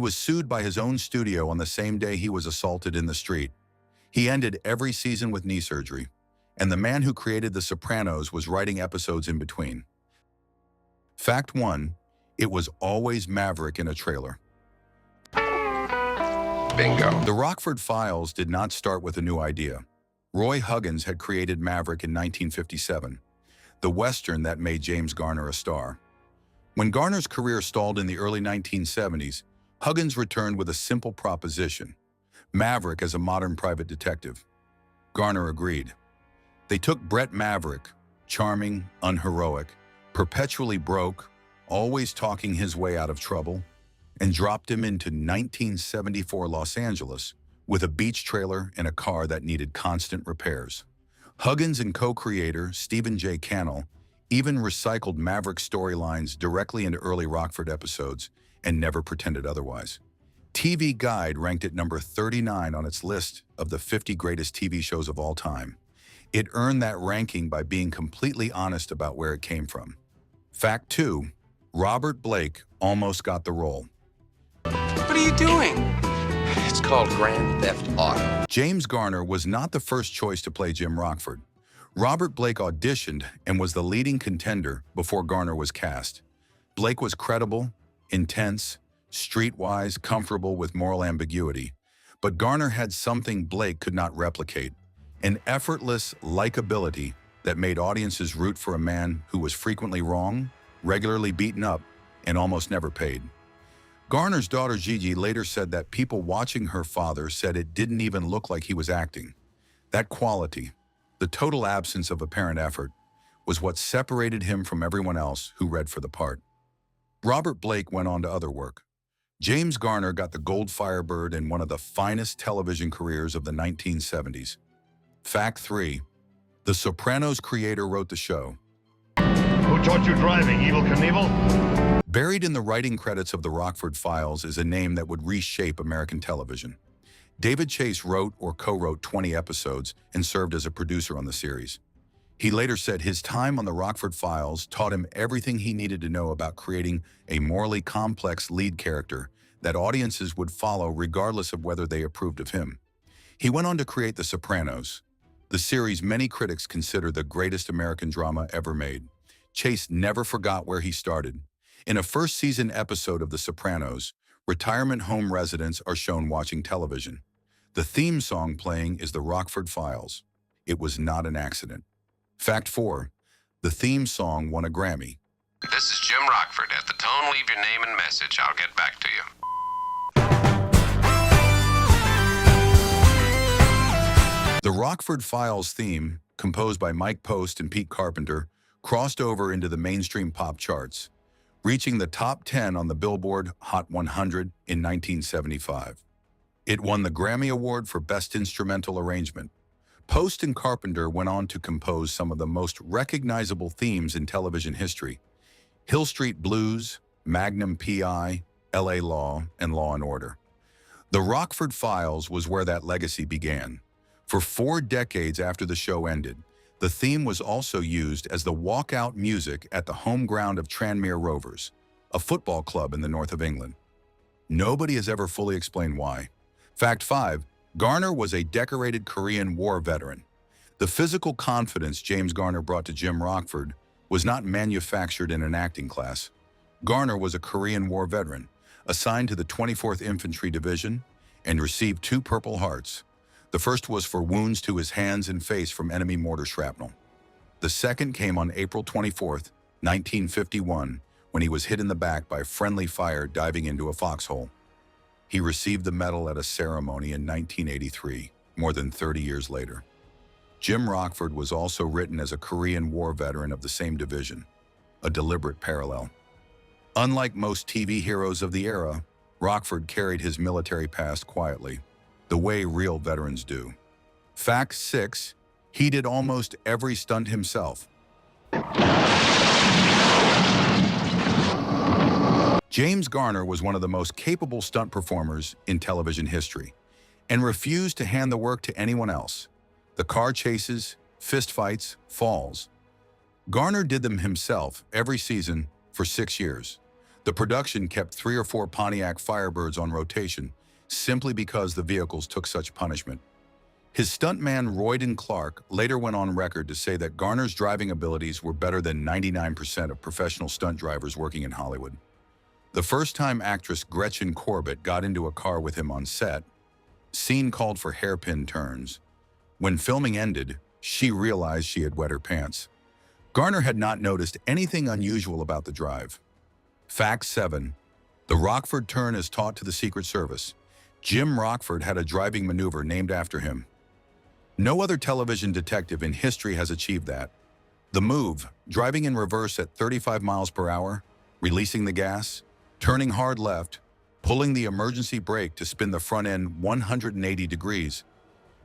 was sued by his own studio on the same day he was assaulted in the street. He ended every season with knee surgery, and the man who created The Sopranos was writing episodes in between. Fact 1. It was always Maverick in a trailer. Bingo. The Rockford Files did not start with a new idea. Roy Huggins had created Maverick in 1957, the Western that made James Garner a star. When Garner's career stalled in the early 1970s, Huggins returned with a simple proposition: Maverick as a modern private detective. Garner agreed. They took Brett Maverick, charming, unheroic, perpetually broke, always talking his way out of trouble, and dropped him into 1974 Los Angeles with a beach trailer and a car that needed constant repairs. Huggins and co-creator Stephen J. Cannell even recycled Maverick storylines directly into early Rockford episodes and never pretended otherwise. TV Guide ranked it number 39 on its list of the 50 greatest TV shows of all time. It earned that ranking by being completely honest about where it came from. Fact 2. Robert Blake almost got the role. What are you doing? It's called Grand Theft Auto. James Garner was not the first choice to play Jim Rockford. Robert Blake auditioned and was the leading contender before Garner was cast. Blake was credible, intense, streetwise, comfortable with moral ambiguity. But Garner had something Blake could not replicate: an effortless likability that made audiences root for a man who was frequently wrong, regularly beaten up, and almost never paid. Garner's daughter Gigi later said that people watching her father said it didn't even look like he was acting. That quality, the total absence of apparent effort, was what separated him from everyone else who read for the part. Robert Blake went on to other work. James Garner got the Gold Firebird in one of the finest television careers of the 1970s. Fact 3. The Sopranos creator wrote the show. Who taught you driving, Evel Knievel? Buried in the writing credits of the Rockford Files is a name that would reshape American television. David Chase wrote or co-wrote 20 episodes and served as a producer on the series. He later said his time on the Rockford Files taught him everything he needed to know about creating a morally complex lead character that audiences would follow regardless of whether they approved of him. He went on to create The Sopranos, the series many critics consider the greatest American drama ever made. Chase never forgot where he started. In a first-season episode of The Sopranos, retirement home residents are shown watching television. The theme song playing is the Rockford Files. It was not an accident. Fact 4. The theme song won a Grammy. This is Jim Rockford. At the tone, leave your name and message. I'll get back to you. The Rockford Files theme, composed by Mike Post and Pete Carpenter, crossed over into the mainstream pop charts, reaching the top 10 on the Billboard Hot 100 in 1975. It won the Grammy Award for Best Instrumental Arrangement. Post and Carpenter went on to compose some of the most recognizable themes in television history: Hill Street Blues, Magnum P.I., L.A. Law, and Law and Order. The Rockford Files was where that legacy began. For 4 decades after the show ended, the theme was also used as the walkout music at the home ground of Tranmere Rovers, a football club in the north of England. Nobody has ever fully explained why. Fact 5. Garner was a decorated Korean War veteran. The physical confidence James Garner brought to Jim Rockford was not manufactured in an acting class. Garner was a Korean War veteran, assigned to the 24th Infantry Division, and received 2 Purple Hearts. The first was for wounds to his hands and face from enemy mortar shrapnel. The second came on April 24, 1951, when he was hit in the back by friendly fire diving into a foxhole. He received the medal at a ceremony in 1983, more than 30 years later. Jim Rockford was also written as a Korean War veteran of the same division, a deliberate parallel. Unlike most TV heroes of the era, Rockford carried his military past quietly, the way real veterans do. Fact 6. He did almost every stunt himself. James Garner was one of the most capable stunt performers in television history and refused to hand the work to anyone else. The car chases, fistfights, falls. Garner did them himself every season for 6 years. The production kept 3 or 4 Pontiac Firebirds on rotation simply because the vehicles took such punishment. His stuntman Royden Clark later went on record to say that Garner's driving abilities were better than 99% of professional stunt drivers working in Hollywood. The first time actress Gretchen Corbett got into a car with him on set, scene called for hairpin turns. When filming ended, she realized she had wet her pants. Garner had not noticed anything unusual about the drive. Fact 7. The Rockford Turn is taught to the Secret Service. Jim Rockford had a driving maneuver named after him. No other television detective in history has achieved that. The move, driving in reverse at 35 miles per hour, releasing the gas, turning hard left, pulling the emergency brake to spin the front end 180 degrees,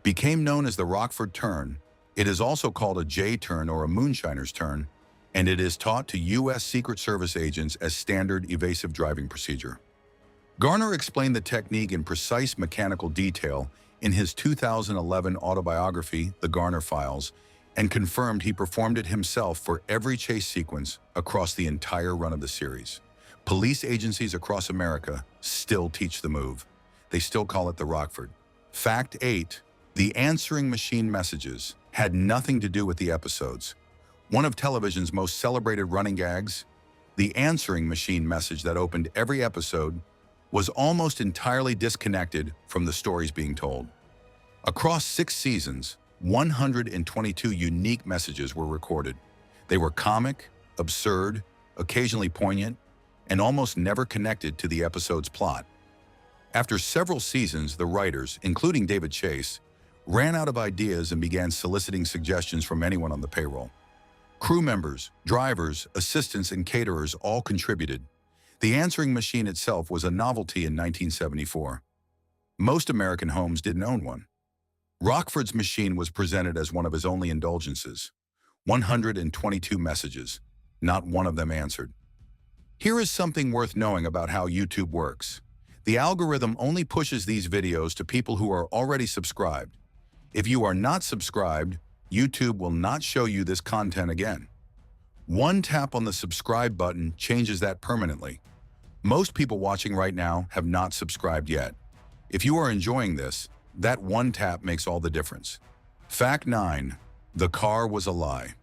became known as the Rockford Turn. It is also called a J-turn or a moonshiner's turn, and it is taught to U.S. Secret Service agents as standard evasive driving procedure. Garner explained the technique in precise mechanical detail in his 2011 autobiography, The Garner Files, and confirmed he performed it himself for every chase sequence across the entire run of the series. Police agencies across America still teach the move. They still call it the Rockford. Fact 8. The answering machine messages had nothing to do with the episodes. One of television's most celebrated running gags, the answering machine message that opened every episode, was almost entirely disconnected from the stories being told. Across 6 seasons, 122 unique messages were recorded. They were comic, absurd, occasionally poignant, and almost never connected to the episode's plot. After several seasons, the writers, including David Chase, ran out of ideas and began soliciting suggestions from anyone on the payroll. Crew members, drivers, assistants, and caterers all contributed. The answering machine itself was a novelty in 1974. Most American homes didn't own one. Rockford's machine was presented as one of his only indulgences. 122 messages, not one of them answered. Here is something worth knowing about how YouTube works. The algorithm only pushes these videos to people who are already subscribed. If you are not subscribed, YouTube will not show you this content again. One tap on the subscribe button changes that permanently. Most people watching right now have not subscribed yet. If you are enjoying this, that one tap makes all the difference. Fact 9. The car was a lie.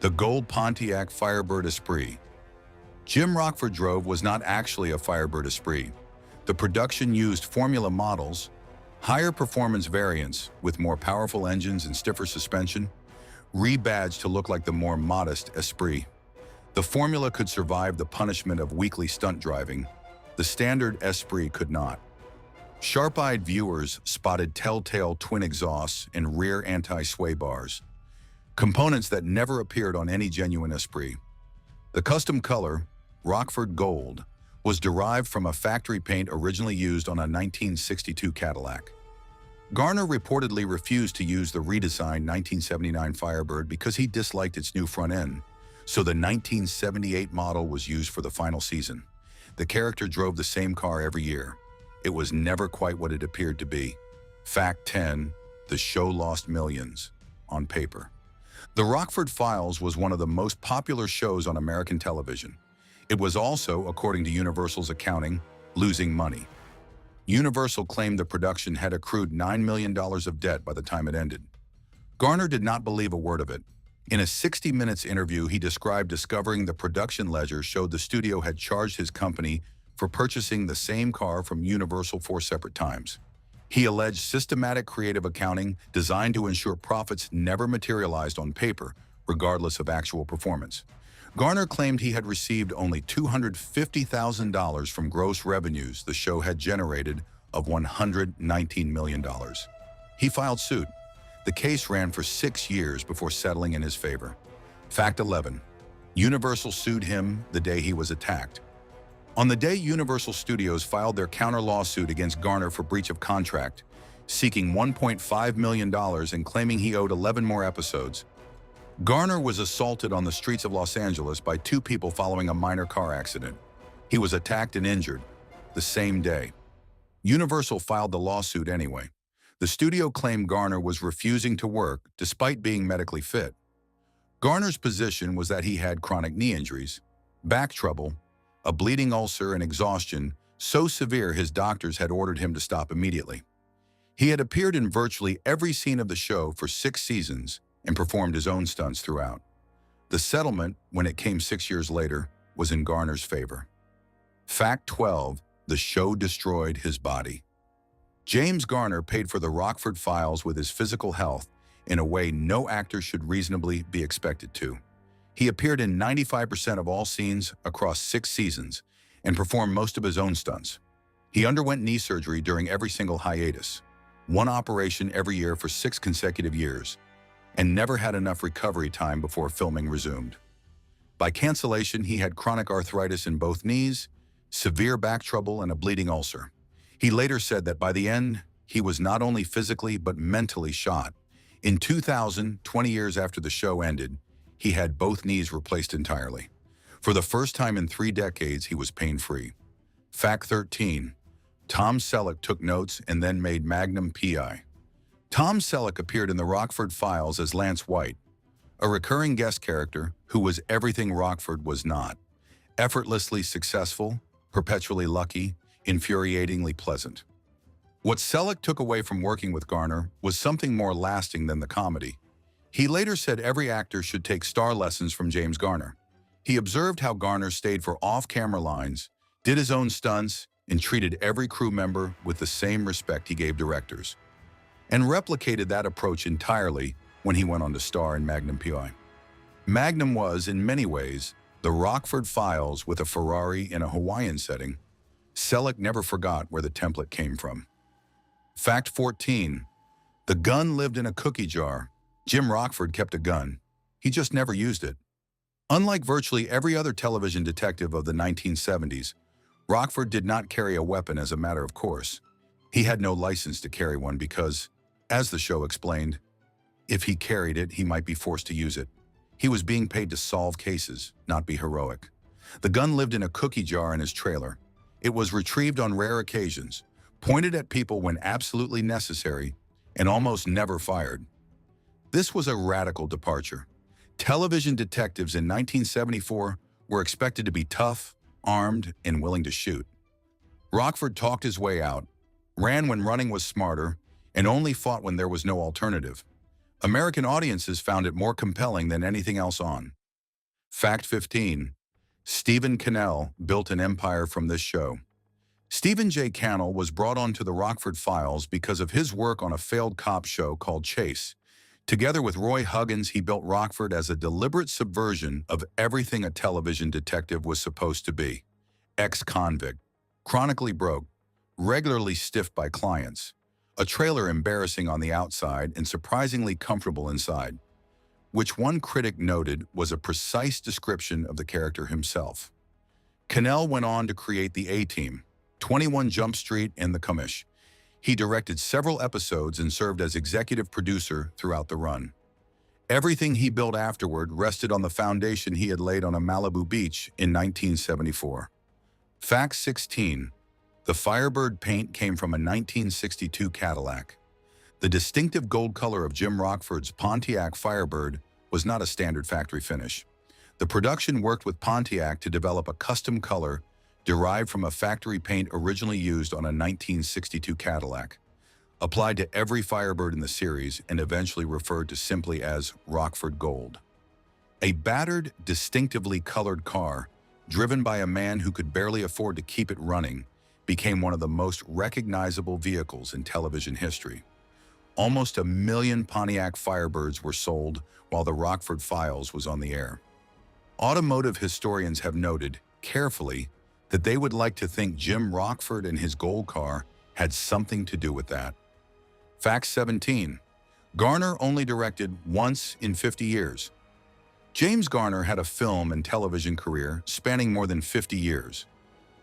The gold Pontiac Firebird Esprit. Jim Rockford drove was not actually a Firebird Esprit. The production used formula models, higher performance variants with more powerful engines and stiffer suspension, rebadged to look like the more modest Esprit. The formula could survive the punishment of weekly stunt driving. The standard Esprit could not. Sharp-eyed viewers spotted telltale twin exhausts and rear anti-sway bars, components that never appeared on any genuine Esprit. The custom color, Rockford Gold, was derived from a factory paint originally used on a 1962 Cadillac. Garner reportedly refused to use the redesigned 1979 Firebird because he disliked its new front end, so the 1978 model was used for the final season. The character drove the same car every year. It was never quite what it appeared to be. Fact 10. The show lost millions on paper. The Rockford Files was one of the most popular shows on American television. It was also, according to Universal's accounting, losing money. Universal claimed the production had accrued $9 million of debt by the time it ended. Garner did not believe a word of it. In a 60 Minutes interview, he described discovering the production ledger showed the studio had charged his company for purchasing the same car from Universal 4 separate times. He alleged systematic creative accounting designed to ensure profits never materialized on paper, regardless of actual performance. Garner claimed he had received only $250,000 from gross revenues the show had generated of $119 million. He filed suit. The case ran for 6 years before settling in his favor. Fact 11. Universal sued him the day he was attacked. On the day Universal Studios filed their counter lawsuit against Garner for breach of contract, seeking $1.5 million and claiming he owed 11 more episodes, Garner was assaulted on the streets of Los Angeles by 2 people following a minor car accident. He was attacked and injured the same day. Universal filed the lawsuit anyway. The studio claimed Garner was refusing to work despite being medically fit. Garner's position was that he had chronic knee injuries, back trouble, a bleeding ulcer, and exhaustion so severe his doctors had ordered him to stop immediately. He had appeared in virtually every scene of the show for 6 seasons and performed his own stunts throughout. The settlement, when it came 6 years later, was in Garner's favor. Fact 12. The show destroyed his body. James Garner paid for the Rockford Files with his physical health in a way no actor should reasonably be expected to. He appeared in 95% of all scenes across 6 seasons and performed most of his own stunts. He underwent knee surgery during every single hiatus, one operation every year for 6 consecutive years, and never had enough recovery time before filming resumed. By cancellation, he had chronic arthritis in both knees, severe back trouble, and a bleeding ulcer. He later said that by the end, he was not only physically but mentally shot. In 2000, 20 years after the show ended, he had both knees replaced entirely. For the first time in 3 decades, he was pain-free. Fact 13. Tom Selleck took notes and then made Magnum P.I. Tom Selleck appeared in the Rockford Files as Lance White, a recurring guest character who was everything Rockford was not. Effortlessly successful, perpetually lucky, infuriatingly pleasant. What Selleck took away from working with Garner was something more lasting than the comedy. He later said every actor should take star lessons from James Garner. He observed how Garner stayed for off-camera lines, did his own stunts, and treated every crew member with the same respect he gave directors, and replicated that approach entirely when he went on to star in Magnum P.I. Magnum was, in many ways, the Rockford Files with a Ferrari in a Hawaiian setting. Selleck never forgot where the template came from. Fact 14. The gun lived in a cookie jar. Jim Rockford kept a gun. He just never used it. Unlike virtually every other television detective of the 1970s, Rockford did not carry a weapon as a matter of course. He had no license to carry one because, as the show explained, if he carried it, he might be forced to use it. He was being paid to solve cases, not be heroic. The gun lived in a cookie jar in his trailer. It was retrieved on rare occasions, pointed at people when absolutely necessary, and almost never fired. This was a radical departure. Television detectives in 1974 were expected to be tough, armed, and willing to shoot. Rockford talked his way out, ran when running was smarter, and only fought when there was no alternative. American audiences found it more compelling than anything else on. Fact 15. Stephen Cannell built an empire from this show. Stephen J. Cannell was brought onto the Rockford Files because of his work on a failed cop show called Chase. Together with Roy Huggins, he built Rockford as a deliberate subversion of everything a television detective was supposed to be. Ex-convict, chronically broke, regularly stiffed by clients, a trailer embarrassing on the outside and surprisingly comfortable inside, which one critic noted was a precise description of the character himself. Cannell went on to create the A-Team, 21 Jump Street, and The Commish. He directed several episodes and served as executive producer throughout the run. Everything he built afterward rested on the foundation he had laid on a Malibu beach in 1974. Fact 16. The Firebird paint came from a 1962 Cadillac. The distinctive gold color of Jim Rockford's Pontiac Firebird was not a standard factory finish. The production worked with Pontiac to develop a custom color derived from a factory paint originally used on a 1962 Cadillac, applied to every Firebird in the series and eventually referred to simply as Rockford Gold. A battered, distinctively colored car, driven by a man who could barely afford to keep it running, became one of the most recognizable vehicles in television history. Almost 1 million Pontiac Firebirds were sold while the Rockford Files was on the air. Automotive historians have noted, carefully, that they would like to think Jim Rockford and his gold car had something to do with that. Fact 17. Garner only directed once in 50 years. James Garner had a film and television career spanning more than 50 years.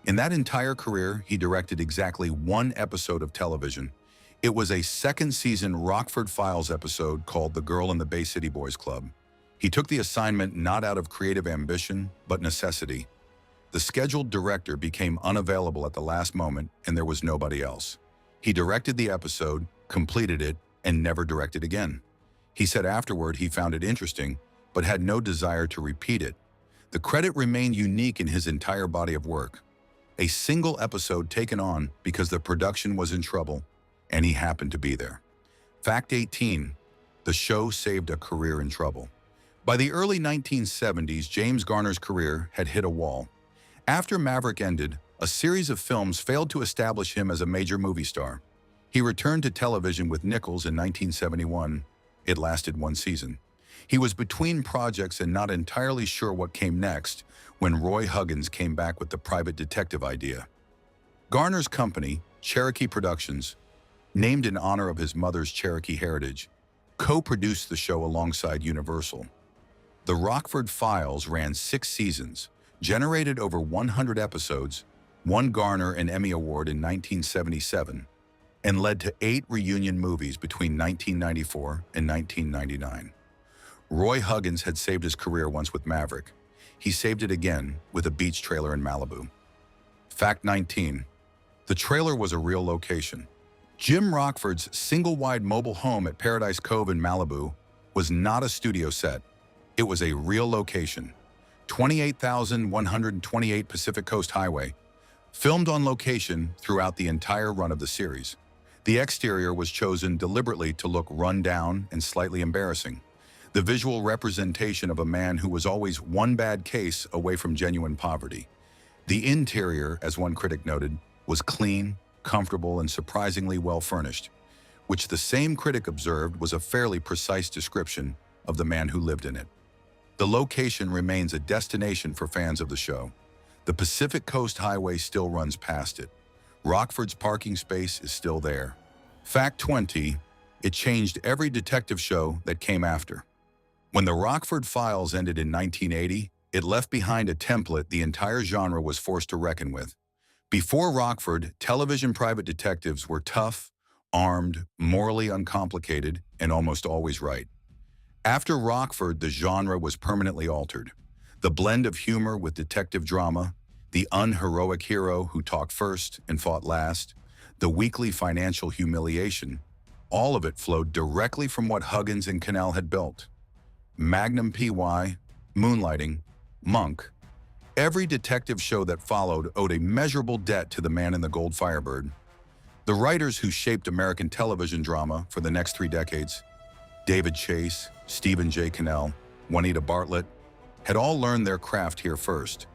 In that entire career, he directed exactly 1 episode of television. It was a 2nd season Rockford Files episode called The Girl in the Bay City Boys Club. He took the assignment not out of creative ambition, but necessity. The scheduled director became unavailable at the last moment, and there was nobody else. He directed the episode, completed it, and never directed again. He said afterward he found it interesting, but had no desire to repeat it. The credit remained unique in his entire body of work. A single episode taken on because the production was in trouble, and he happened to be there. Fact 18. The show saved a career in trouble. By the early 1970s, James Garner's career had hit a wall. After Maverick ended, a series of films failed to establish him as a major movie star. He returned to television with Nichols in 1971. It lasted one season. He was between projects and not entirely sure what came next when Roy Huggins came back with the private detective idea. Garner's company, Cherokee Productions, named in honor of his mother's Cherokee heritage, co-produced the show alongside Universal. The Rockford Files ran 6 seasons, generated over 100 episodes, won Garner an Emmy Award in 1977, and led to 8 reunion movies between 1994 and 1999. Roy Huggins had saved his career once with Maverick. He saved it again with a beach trailer in Malibu. Fact 19. The trailer was a real location. Jim Rockford's single-wide mobile home at Paradise Cove in Malibu was not a studio set. It was a real location. 28,128 Pacific Coast Highway, filmed on location throughout the entire run of the series. The exterior was chosen deliberately to look run down and slightly embarrassing, the visual representation of a man who was always one bad case away from genuine poverty. The interior, as one critic noted, was clean, comfortable, and surprisingly well-furnished, which the same critic observed was a fairly precise description of the man who lived in it. The location remains a destination for fans of the show. The Pacific Coast Highway still runs past it. Rockford's parking space is still there. Fact 20. It changed every detective show that came after. When the Rockford Files ended in 1980, it left behind a template the entire genre was forced to reckon with. Before Rockford, television private detectives were tough, armed, morally uncomplicated, and almost always right. After Rockford, the genre was permanently altered. The blend of humor with detective drama, the unheroic hero who talked first and fought last, the weekly financial humiliation, all of it flowed directly from what Huggins and Cannell had built. Magnum P.Y., Moonlighting, Monk. Every detective show that followed owed a measurable debt to the man in the gold Firebird. The writers who shaped American television drama for the next 3 decades, David Chase, Stephen J. Cannell, Juanita Bartlett, had all learned their craft here first.